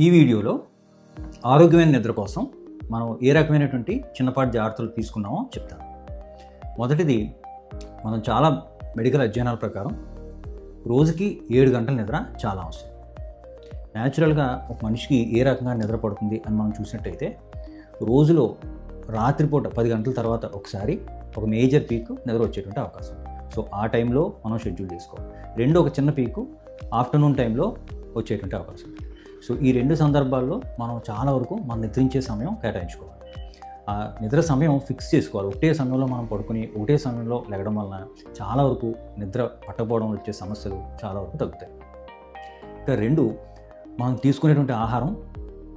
ఈ వీడియోలో ఆరోగ్యమైన నిద్ర కోసం మనం ఏ రకమైనటువంటి చిన్నపాటి జాగ్రత్తలు తీసుకున్నామో చెప్తాను. మొదటిది, మనం చాలా మెడికల్ అధ్యయనాల ప్రకారం రోజుకి 7 గంటల నిద్ర చాలా అవసరం. న్యాచురల్గా ఒక మనిషికి ఏ రకంగా నిద్ర పడుతుంది అని మనం చూసినట్టయితే, రోజులో రాత్రిపూట 10 గంటల తర్వాత ఒకసారి ఒక మేజర్ పీక్ నిద్ర వచ్చేటువంటి అవకాశం. సో ఆ టైంలో మనం షెడ్యూల్ చేసుకోవాలి. రెండో ఒక చిన్న పీకు ఆఫ్టర్నూన్ టైంలో వచ్చేటువంటి అవకాశం. సో ఈ రెండు సందర్భాల్లో మనం చాలా వరకు మనం నిద్రించే సమయం కేటాయించుకోవాలి. ఆ నిద్ర సమయం ఫిక్స్ చేసుకోవాలి. ఒకటే సమయంలో మనం పడుకుని ఒకటే సమయంలో లెగడం వలన చాలా వరకు నిద్ర పట్టకపోవడం వచ్చే సమస్యలు చాలా వరకు తగ్గుతాయి. ఇంకా రెండు, మనం తీసుకునేటువంటి ఆహారం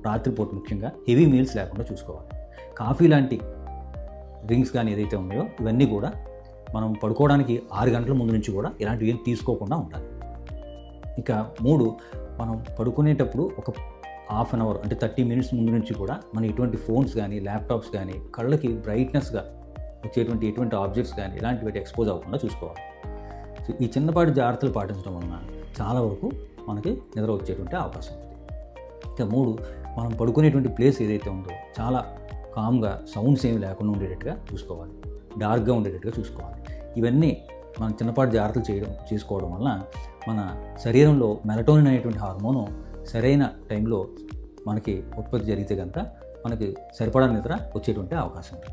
రాత్రిపూట ముఖ్యంగా హెవీ మీల్స్ లేకుండా చూసుకోవాలి. కాఫీ లాంటి డ్రింక్స్ కానీ ఏదైతే ఉన్నాయో ఇవన్నీ కూడా మనం పడుకోవడానికి 6 గంటల ముందు నుంచి కూడా ఇలాంటివి ఏం తీసుకోకుండా ఉండాలి. ఇక మూడు, మనం పడుకునేటప్పుడు ఒక హాఫ్ అన్ అవర్ అంటే 30 మినిట్స్ ముందు నుంచి కూడా మనం ఎటువంటి ఫోన్స్ కానీ ల్యాప్టాప్స్ కానీ కళ్ళకి బ్రైట్నెస్గా వచ్చేటువంటి ఎటువంటి ఆబ్జెక్ట్స్ కానీ ఇలాంటివి ఎక్స్పోజ్ అవ్వకుండా చూసుకోవాలి. సో ఈ చిన్నపాటి జాగ్రత్తలు పాటించడం వలన చాలా వరకు మనకి నిద్ర వచ్చేటువంటి అవకాశం ఉంది. ఇక మూడు, మనం పడుకునేటువంటి ప్లేస్ ఏదైతే ఉందో చాలా కామ్గా సౌండ్స్ ఏమి లేకుండా ఉండేటట్టుగా చూసుకోవాలి. డార్క్గా ఉండేటట్టుగా చూసుకోవాలి. ఇవన్నీ మనం చిన్నపాటి జాగ్రత్తలు చేసుకోవడం వలన మన శరీరంలో మెలటోనిన్ అనేటువంటి హార్మోను సరైన టైంలో మనకి ఉత్పత్తి జరిగితే కనుక మనకి సరిపడా నిద్ర వచ్చేటువంటి అవకాశం ఉంది.